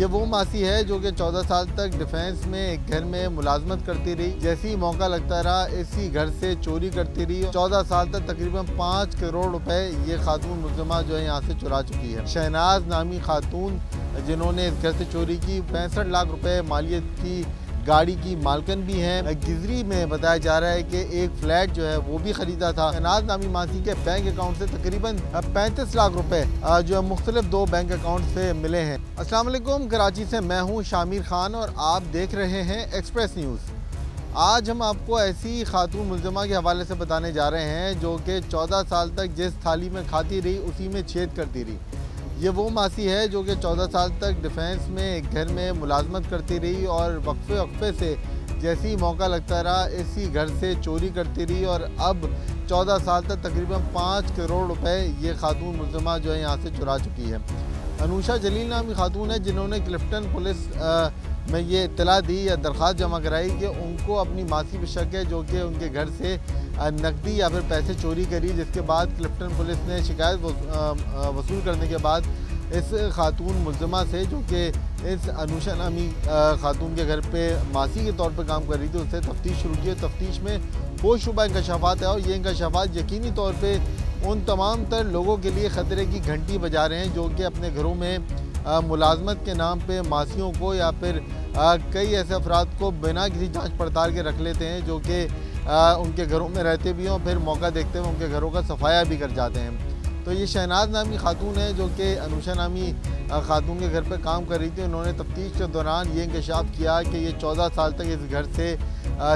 ये वो मासी है जो कि 14 साल तक डिफेंस में एक घर में मुलाजमत करती रही। जैसे ही मौका लगता रहा इसी घर से चोरी करती रही। 14 साल तक तकरीबन 5 करोड़ रुपए ये खातून मुल्ज़िमा जो है यहाँ से चुरा चुकी है। शहनाज नामी खातून जिन्होंने इस घर से चोरी की, 65 लाख रुपए मालियत की गाड़ी की मालकन भी हैं। गिजरी में बताया जा रहा है कि एक फ्लैट जो है वो भी खरीदा था। शहनाज नामी मासी के बैंक अकाउंट से तकरीबन 35 लाख रुपए जो है मुख्तलिफ 2 बैंक अकाउंट से मिले हैं। अस्सलाम वालेकुम, कराची से मैं हूँ शामिर खान और आप देख रहे हैं एक्सप्रेस न्यूज़। आज हम आपको ऐसी खातून मुल्ज़िमा के हवाले से बताने जा रहे हैं जो कि 14 साल तक जिस थाली में खाती रही उसी में छेद करती रही। ये वो मासी है जो कि 14 साल तक डिफेंस में एक घर में मुलाजमत करती रही और वक्फे से जैसे ही मौका लगता रहा इसी घर से चोरी करती रही और अब 14 साल तक तकरीबन 5 करोड़ रुपए ये खातून मुल्ज़िमा जो है यहाँ से चुरा चुकी है। अनुषा जलील नामी खातून है जिन्होंने क्लिफ्टन पुलिस में ये इत्तला दी या दरख्वास्त जमा कराई कि उनको अपनी मासी पे शक है जो कि उनके घर से नकदी या फिर पैसे चोरी करी, जिसके बाद क्लिफ्टन पुलिस ने शिकायत वसूल करने के बाद इस खातून मुल्ज़िमा से जो कि इस अनुषा नामी खातून के घर पे मासी के तौर पे काम कर रही थी उससे तफ्तीश शुरू की। तफ्तीश में होशरुबा इंकशाफात है और ये इंकशाफात यकीनी तौर पे उन तमाम तर लोगों के लिए ख़तरे की घंटी बजा रहे हैं जो कि अपने घरों में मुलाजमत के नाम पे मासियों को या फिर कई ऐसे अफराद को बिना किसी जांच पड़ताल के रख लेते हैं जो कि उनके घरों में रहते भी हों, फिर मौका देखते हुए उनके घरों का सफाया भी कर जाते हैं। तो ये शहनाज नामी खातून है जो कि अनुषा नामी खातून के घर पे काम कर रही थी। उन्होंने तफ्तीश के दौरान ये इंकशाफ किया कि ये 14 साल तक इस घर से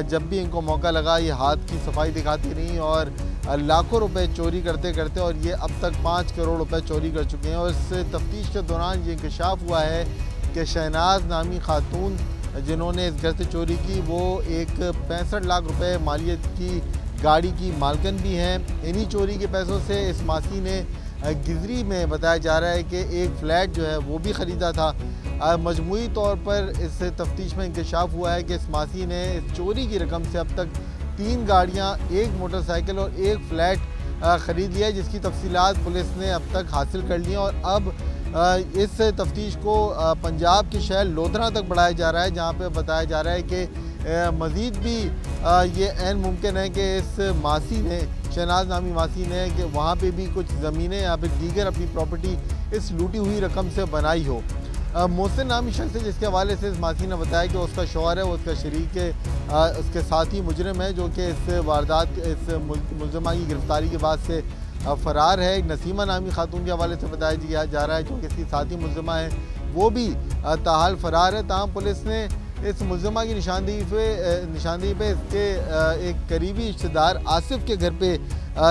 जब भी इनको मौका लगा ये हाथ की सफाई दिखाती रही और लाखों रुपए चोरी करते करते और ये अब तक 5 करोड़ रुपए चोरी कर चुके हैं। और इस तफ्तीश के दौरान ये इंकशाफ हुआ है कि शहनाज नामी खातून जिन्होंने इस घर से चोरी की वो एक 65 लाख रुपए मालियत की गाड़ी की मालकन भी हैं। इन्हीं चोरी के पैसों से इस मासी ने गिजरी में बताया जा रहा है कि एक फ़्लैट जो है वो भी ख़रीदा था। मजमूई तौर पर इस तफ्तीश में इंकशाफ हुआ है कि इस मासी ने इस चोरी की रकम से अब तक 3 गाड़ियाँ, 1 मोटरसाइकिल और 1 फ्लैट ख़रीद लिया है, जिसकी तफसीलात पुलिस ने अब तक हासिल कर ली हैं। और अब इस तफ्तीश को पंजाब के शहर लोधरा तक बढ़ाया जा रहा है जहाँ पे बताया जा रहा है कि मज़ीद भी ये ऐन मुमकिन है कि इस मासी ने, शहनाज नामी मासी ने, कि वहाँ पे भी कुछ ज़मीनें या फिर दीगर अपनी प्रॉपर्टी इस लूटी हुई रकम से बनाई हो। मोहसिन नामी शख्स है जिसके हवाले से इस मासी ने बताया कि उसका शौहर है, वो उसका शरीक है, उसके साथी मुजरिम है जो कि इस वारदात, इस मुल्ज़िमा की गिरफ्तारी के बाद से फ़रार है। नसीमा नामी खातून के हवाले से बताया जा रहा है जो कि इसकी साथी मुल्ज़िमा है वो भी ताहाल फ़रार है। ताहम पुलिस ने इस मुल्ज़िमा की निशानदेही पे इसके एक करीबी रिश्तेदार आसिफ के घर पे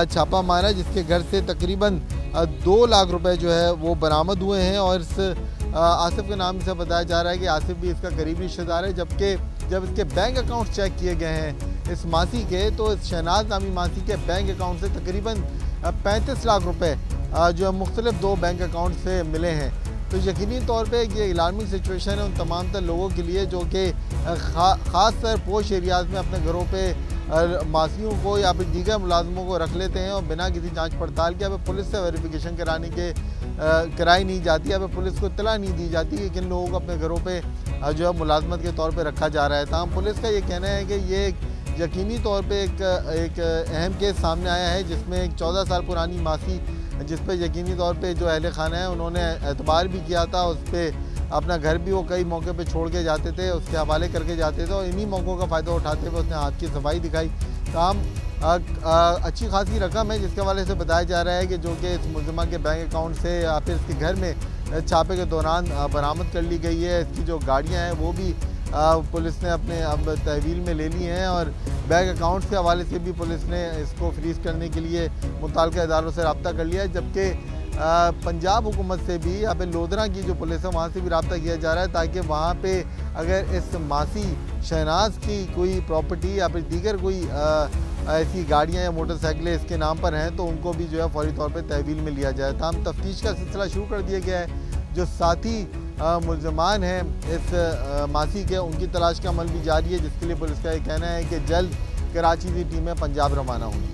छापा मारा, जिसके घर से तकरीबन 2 लाख रुपए जो है वो बरामद हुए हैं। और इस आसिफ के नाम से बताया जा रहा है कि आसिफ भी इसका करीबी रिश्तेदार है, जबकि जब इसके बैंक अकाउंट चेक किए गए हैं इस मासी के, तो इस शहनाज नामी मासी के बैंक अकाउंट से तकरीबन 35 लाख रुपए जो मुख्तलिफ 2 बैंक अकाउंट से मिले हैं। तो यकीनी तौर पे ये अलार्मिंग सिचुएशन है उन तमाम तर लोगों के लिए जो कि ख़ास तर पोश एरियाज़ में अपने घरों पे मासियों को या फिर दीगर मुलाजमों को रख लेते हैं और बिना किसी जांच पड़ताल के अब पुलिस से वेरिफिकेशन कराई नहीं जाती, अब पुलिस को इत्तला नहीं दी जाती कि किन लोगों को अपने घरों पे जो है मुलाजमत के तौर पे रखा जा रहा है। तमाम पुलिस का ये कहना है कि ये यकीनी तौर पे एक अहम केस सामने आया है जिसमें एक 14 साल पुरानी मासी जिस पे यकीनी तौर पे जो अहले खाना है उन्होंने एतबार भी किया था, उस पर अपना घर भी वो कई मौके पे छोड़ के जाते थे, उसके हवाले करके जाते थे और इन्हीं मौक़ों का फ़ायदा उठाते हुए उसने हाथ की सफाई दिखाई। काम अच्छी खासी रकम है जिसके हवाले से बताया जा रहा है कि जो कि इस मुल्ज़िमा के बैंक अकाउंट से या फिर इसके घर में छापे के दौरान बरामद कर ली गई है। इसकी जो गाड़ियाँ हैं वो भी पुलिस ने अपने अब तहवील में ले ली हैं और बैंक अकाउंट्स के हवाले से भी पुलिस ने इसको फ्रीज़ करने के लिए मुतल्लिक़ा इदारों से रब्ता कर लिया है। जबकि पंजाब हुकूमत से भी या फिर लोधरा की जो पुलिस है वहाँ से भी रब्ता किया जा रहा है ताकि वहाँ पे अगर इस मासी शहनाज की कोई प्रॉपर्टी या फिर दीगर कोई ऐसी गाड़ियाँ या मोटरसाइकिलें इसके नाम पर हैं तो उनको भी जो है फौरी तौर पर तहवील में लिया जाए। तमाम तफ्तीश का सिलसिला शुरू कर दिया गया है। जो साथी मुल्ज़मान हैं इस मासी के, उनकी तलाश का अमल भी जारी है, जिसके लिए पुलिस का ये कहना है कि जल्द कराची की टीमें पंजाब रवाना होंगी।